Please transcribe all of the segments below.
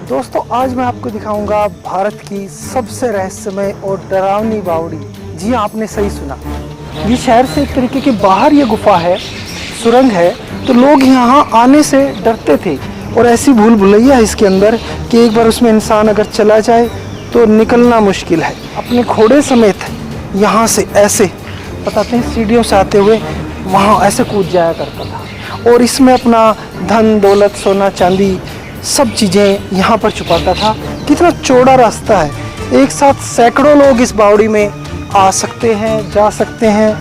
दोस्तों आज मैं आपको दिखाऊंगा भारत की सबसे रहस्यमय और डरावनी बावड़ी। जी हाँ, आपने सही सुना। ये शहर से एक तरीके के बाहर ये गुफा है, सुरंग है। तो लोग यहाँ आने से डरते थे और ऐसी भूल भुलैया है इसके अंदर कि एक बार उसमें इंसान अगर चला जाए तो निकलना मुश्किल है। अपने घोड़े समेत यहाँ से ऐसे बताते हैं सीढ़ियों से आते हुए वहाँ ऐसे कूद जाया करता था और इसमें अपना धन दौलत सोना चांदी सब चीज़ें यहाँ पर छुपाता था। कितना चौड़ा रास्ता है, एक साथ सैकड़ों लोग इस बावड़ी में आ सकते हैं, जा सकते हैं।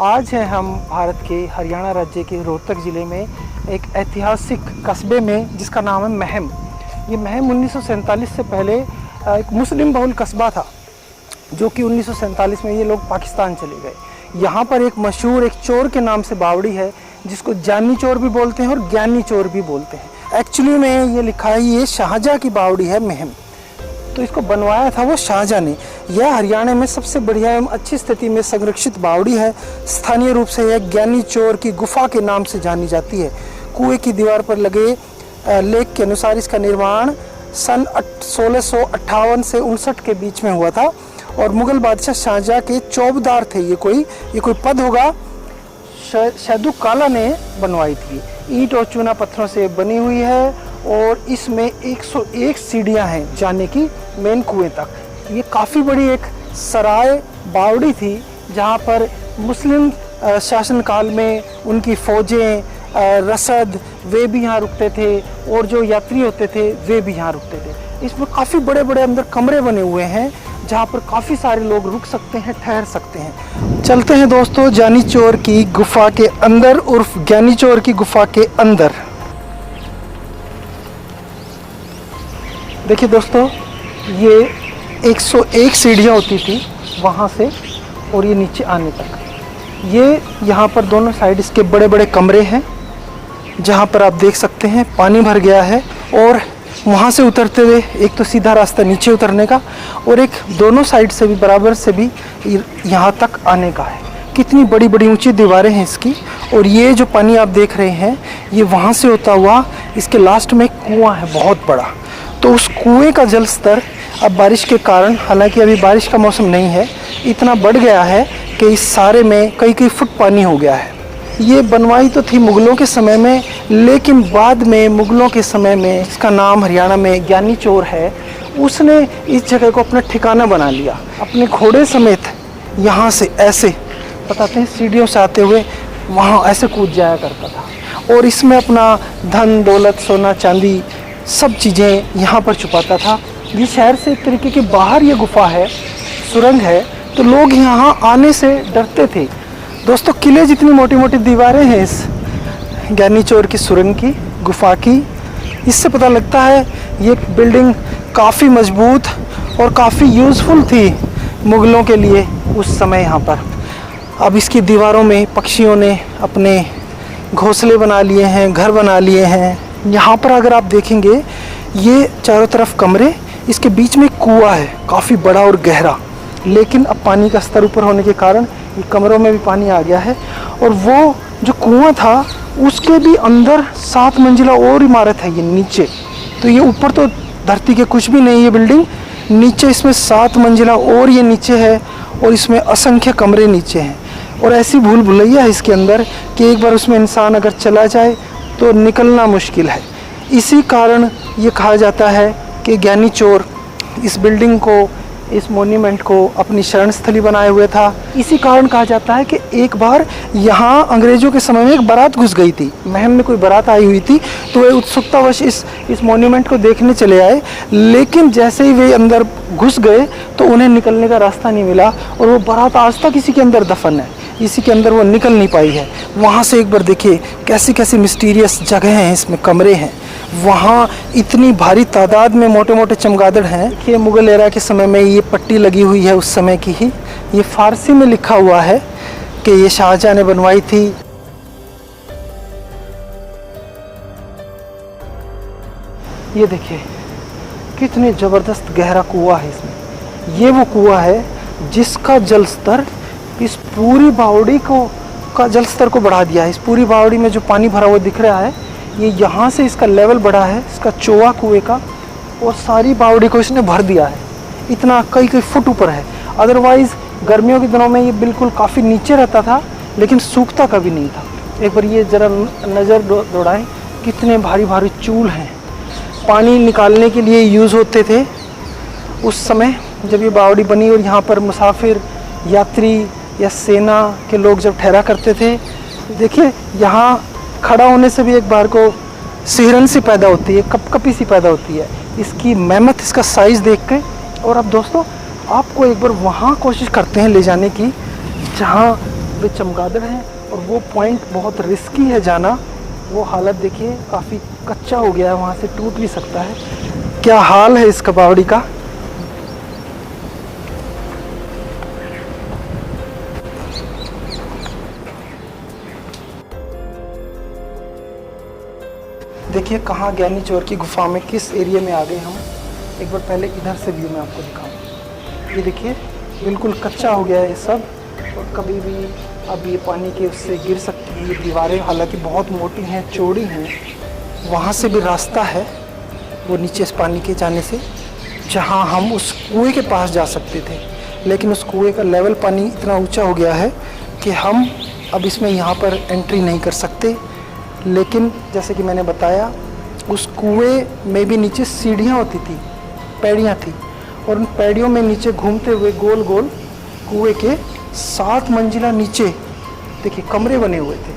आज है हम भारत के हरियाणा राज्य के रोहतक ज़िले में एक ऐतिहासिक कस्बे में जिसका नाम है महम। ये महम 1947 से पहले एक मुस्लिम बहुल कस्बा था, जो कि 1947 में ये लोग पाकिस्तान चले गए। यहाँ पर एक मशहूर एक चोर के नाम से बावड़ी है, जिसको जानी चोर भी बोलते हैं और ज्ञानी चोर भी बोलते हैं। एक्चुअली में ये लिखा है ये शाहजहाँ की बावड़ी है महम। तो इसको बनवाया था वो शाहजहाँ ने। यह हरियाणा में सबसे बढ़िया एवं अच्छी स्थिति में संरक्षित बावड़ी है। स्थानीय रूप से यह ज्ञानी चोर की गुफा के नाम से जानी जाती है। कुएं की दीवार पर लगे लेख के अनुसार इसका निर्माण सन 1658 से 59 के बीच में हुआ था और मुगल बादशाह शाहजहाँ के चौबदार थे। ये कोई पद होगा, शहदू काला ने बनवाई थी। ईंट और चूना पत्थरों से बनी हुई है और इसमें 101 सीढ़ियां हैं जाने की मेन कुएं तक। ये काफ़ी बड़ी एक सराय बावड़ी थी, जहां पर मुस्लिम शासनकाल में उनकी फ़ौजें रसद वे भी यहाँ रुकते थे और जो यात्री होते थे वे भी यहाँ रुकते थे। इसमें काफ़ी बड़े बड़े अंदर कमरे बने हुए हैं, जहाँ पर काफ़ी सारे लोग रुक सकते हैं, ठहर सकते हैं। चलते हैं दोस्तों जानी चोर की गुफा के अंदर उर्फ ज्ञानी चोर की गुफा के अंदर। देखिए दोस्तों, ये 101 सीढ़ियाँ होती थी वहाँ से और ये नीचे आने तक। ये यहाँ पर दोनों साइड इसके बड़े बड़े कमरे हैं, जहाँ पर आप देख सकते हैं पानी भर गया है और वहाँ से उतरते हुए एक तो सीधा रास्ता नीचे उतरने का और एक दोनों साइड से भी बराबर से भी यहाँ तक आने का है। कितनी बड़ी बड़ी ऊंची दीवारें हैं इसकी। और ये जो पानी आप देख रहे हैं ये वहाँ से होता हुआ इसके लास्ट में एक कुआं है बहुत बड़ा। तो उस कुएं का जल स्तर अब बारिश के कारण, हालांकि अभी बारिश का मौसम नहीं है, इतना बढ़ गया है कि इस सारे में कई कई फुट पानी हो गया है। ये बनवाई तो थी मुग़लों के समय में, लेकिन बाद में मुग़लों के समय में इसका नाम हरियाणा में ज्ञानी चोर है, उसने इस जगह को अपना ठिकाना बना लिया। अपने घोड़े समेत यहाँ से ऐसे बताते हैं सीढ़ियों से आते हुए वहाँ ऐसे कूद जाया करता था और इसमें अपना धन दौलत सोना चांदी सब चीज़ें यहाँ पर छुपाता था। ये शहर से एक तरीके के बाहर ये गुफा है, सुरंग है। तो लोग यहाँ आने से डरते थे। दोस्तों, किले जितनी मोटी मोटी दीवारें हैं इस ज्ञानी चोर की सुरंग की गुफा की, इससे पता लगता है ये बिल्डिंग काफ़ी मजबूत और काफ़ी यूज़फुल थी मुग़लों के लिए उस समय यहाँ पर। अब इसकी दीवारों में पक्षियों ने अपने घोंसले बना लिए हैं, घर बना लिए हैं। यहाँ पर अगर आप देखेंगे ये चारों तरफ कमरे, इसके बीच में कुआं है काफ़ी बड़ा और गहरा, लेकिन अब पानी का स्तर ऊपर होने के कारण ये कमरों में भी पानी आ गया है। और वो जो कुआं था उसके भी अंदर 7 मंजिला और इमारत है ये नीचे। तो ये ऊपर तो धरती के कुछ भी नहीं है बिल्डिंग, नीचे इसमें 7 मंजिला और ये नीचे है और इसमें असंख्य कमरे नीचे हैं। और ऐसी भूल भुलैया है इसके अंदर कि एक बार उसमें इंसान अगर चला जाए तो निकलना मुश्किल है। इसी कारण ये कहा जाता है कि ज्ञानी चोर इस बिल्डिंग को, इस मोन्यूमेंट को अपनी शरण स्थली बनाए हुए था। इसी कारण कहा जाता है कि एक बार यहाँ अंग्रेज़ों के समय में एक बारात घुस गई थी, महम में कोई बारात आई हुई थी, तो वे उत्सुकतावश इस मोन्यूमेंट को देखने चले आए। लेकिन जैसे ही वे अंदर घुस गए तो उन्हें निकलने का रास्ता नहीं मिला और वो बारात आज तक इसी के अंदर दफन है, इसी के अंदर वो निकल नहीं पाई है। वहाँ से एक बार देखिए कैसी कैसी मिस्टीरियस जगह हैं, इसमें कमरे हैं। वहाँ इतनी भारी तादाद में मोटे मोटे चमगादड़ हैं कि मुग़ल एरा के समय में ये पट्टी लगी हुई है उस समय की ही। ये फ़ारसी में लिखा हुआ है कि ये शाहजहाँ ने बनवाई थी। ये देखिए कितने ज़बरदस्त गहरा कुआं है इसमें। ये वो कुआं है जिसका जल स्तर इस पूरी बावड़ी को का जल स्तर को बढ़ा दिया है। इस पूरी बावड़ी में जो पानी भरा हुआ दिख रहा है ये यहाँ से इसका लेवल बढ़ा है, इसका चोआ कुएं का, और सारी बावड़ी को इसने भर दिया है। इतना कई कई फुट ऊपर है। अदरवाइज़ गर्मियों के दिनों में ये बिल्कुल काफ़ी नीचे रहता था, लेकिन सूखता कभी नहीं था। एक बार ये ज़रा नज़र दौड़ाएं, कितने भारी भारी चूल हैं। पानी निकालने के लिए यूज़ होते थे उस समय जब ये बावड़ी बनी, और यहाँ पर मुसाफिर, यात्री या सेना के लोग जब ठहरा करते थे। देखिए यहाँ खड़ा होने से भी एक बार को सिहरन सी पैदा होती है, कपकपी सी पैदा होती है इसकी मेहनत, इसका साइज़ देख के। और अब दोस्तों आपको एक बार वहाँ कोशिश करते हैं ले जाने की जहाँ वे चमगादड़ हैं, और वो पॉइंट बहुत रिस्की है जाना। वो हालत देखिए, काफ़ी कच्चा हो गया है, वहाँ से टूट भी सकता है। क्या हाल है इस बावड़ी का। देखिए कहाँ ज्ञानी चोर की गुफा में, किस एरिया में आ गए हम। एक बार पहले इधर से व्यू में आपको दिखाऊं। ये देखिए बिल्कुल कच्चा हो गया है ये सब, और कभी भी अब ये पानी के उससे गिर सकती है। ये दीवारें हालांकि बहुत मोटी हैं, चौड़ी हैं, वहाँ से भी रास्ता है वो नीचे इस पानी के जाने से, जहाँ हम उस कुएं के पास जा सकते थे। लेकिन उस कुएं का लेवल पानी इतना ऊंचा हो गया है कि हम अब इसमें यहाँ पर एंट्री नहीं कर सकते। लेकिन जैसे कि मैंने बताया, उस कुएं में भी नीचे सीढ़ियाँ होती थी, पैड़ियाँ थी, और उन पैड़ियों में नीचे घूमते हुए गोल गोल कुएं के 7 मंजिला नीचे देखिए कमरे बने हुए थे।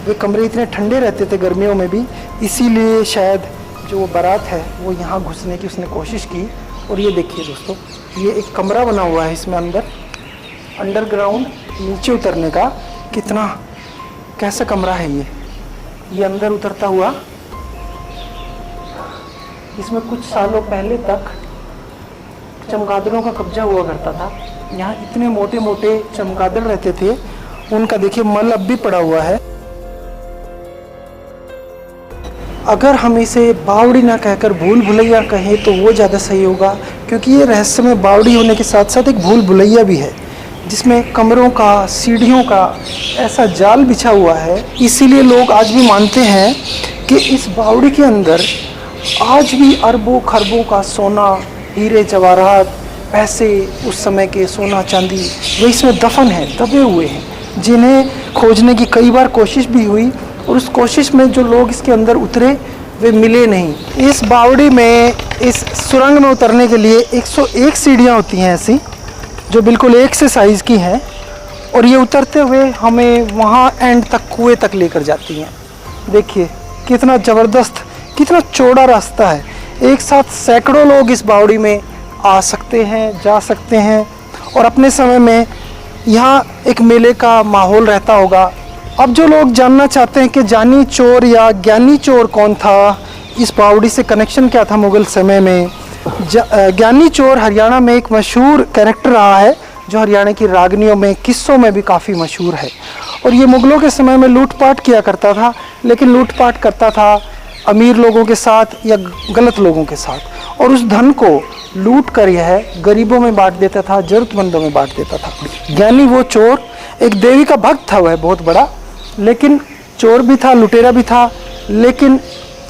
वे कमरे इतने ठंडे रहते थे गर्मियों में भी, इसीलिए शायद जो बारात है वो यहाँ घुसने की उसने कोशिश की। और ये देखिए दोस्तों, ये एक कमरा बना हुआ है इसमें अंदर, अंडरग्राउंड नीचे उतरने का। कितना कैसा कमरा है ये अंदर उतरता हुआ। इसमें कुछ सालों पहले तक चमगादड़ों का कब्जा हुआ करता था। यहाँ इतने मोटे मोटे चमगादड़ रहते थे, उनका देखिए मल अब भी पड़ा हुआ है। अगर हम इसे बावड़ी ना कहकर भूल भुलैया कहें तो वो ज़्यादा सही होगा, क्योंकि ये रहस्यमय बावड़ी होने के साथ साथ एक भूल भुलैया भी है, जिसमें कमरों का, सीढ़ियों का ऐसा जाल बिछा हुआ है। इसीलिए लोग आज भी मानते हैं कि इस बावड़ी के अंदर आज भी अरबों खरबों का सोना, हीरे जवाहरात, पैसे, उस समय के सोना चांदी, वो इसमें दफन है, दबे हुए हैं, जिन्हें खोजने की कई बार कोशिश भी हुई, और उस कोशिश में जो लोग इसके अंदर उतरे वे मिले नहीं। इस बावड़ी में, इस सुरंग में उतरने के लिए 101 सीढ़ियाँ होती हैं ऐसी, जो बिल्कुल एक से साइज़ की हैं, और ये उतरते हुए हमें वहाँ एंड तक, कुएं तक लेकर जाती हैं। देखिए कितना ज़बरदस्त, कितना चौड़ा रास्ता है। एक साथ सैकड़ों लोग इस बावड़ी में आ सकते हैं, जा सकते हैं, और अपने समय में यहाँ एक मेले का माहौल रहता होगा। अब जो लोग जानना चाहते हैं कि जानी चोर या ज्ञानी चोर कौन था, इस बावड़ी से कनेक्शन क्या था मुग़ल समय में, ज्ञानी चोर हरियाणा में एक मशहूर कैरेक्टर रहा है, जो हरियाणा की रागनियों में, किस्सों में भी काफ़ी मशहूर है। और ये मुग़लों के समय में लूटपाट किया करता था, लेकिन लूटपाट करता था अमीर लोगों के साथ या गलत लोगों के साथ, और उस धन को लूट कर यह गरीबों में बांट देता था, ज़रूरतमंदों में बांट देता था। ज्ञानी वो चोर, एक देवी का भक्त था वह बहुत बड़ा, लेकिन चोर भी था, लुटेरा भी था, लेकिन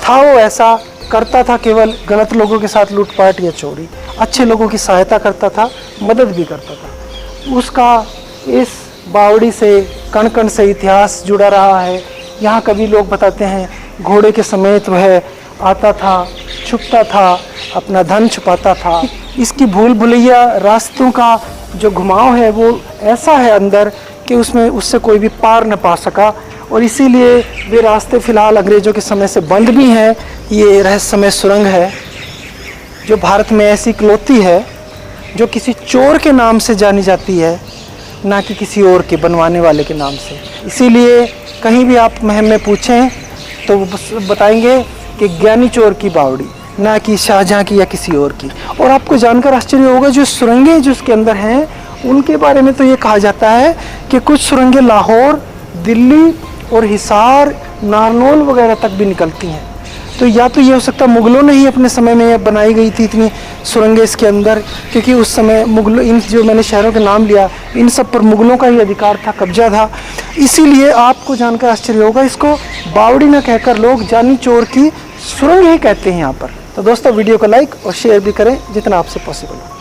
था वो ऐसा, करता था केवल गलत लोगों के साथ लूटपाट या चोरी, अच्छे लोगों की सहायता करता था, मदद भी करता था। उसका इस बावड़ी से कण कण से इतिहास जुड़ा रहा है। यहाँ कभी लोग बताते हैं घोड़े के समेत वह आता था, छुपता था, अपना धन छुपाता था। इसकी भूल भुलैया रास्तों का जो घुमाव है वो ऐसा है अंदर कि उसमें उससे कोई भी पार न पा सका, और इसीलिए वे रास्ते फ़िलहाल अंग्रेज़ों के समय से बंद भी हैं। ये रहस्यमय सुरंग है जो भारत में ऐसी इकलौती है जो किसी चोर के नाम से जानी जाती है, ना कि किसी और के बनवाने वाले के नाम से। इसीलिए कहीं भी आप महम में पूछें तो वो बताएंगे कि ज्ञानी चोर की बावड़ी, ना कि शाहजहाँ की या किसी और की। और आपको जानकर आश्चर्य होगा, जो सुरंगें जो इसके अंदर हैं उनके बारे में तो ये कहा जाता है कि कुछ सुरंगें लाहौर, दिल्ली और हिसार, नारनौल वगैरह तक भी निकलती हैं। तो या तो ये हो सकता है मुग़लों ने ही अपने समय में बनाई गई थी इतनी सुरंगें इसके अंदर, क्योंकि उस समय मुग़लों, इन जो मैंने शहरों के नाम लिया, इन सब पर मुग़लों का ही अधिकार था, कब्जा था। इसीलिए आपको जानकर आश्चर्य होगा, इसको बावड़ी न कहकर लोग जानी चोर की सुरंग ही कहते हैं यहाँ पर। तो दोस्तों वीडियो को लाइक और शेयर भी करें जितना आपसे पॉसिबल हो।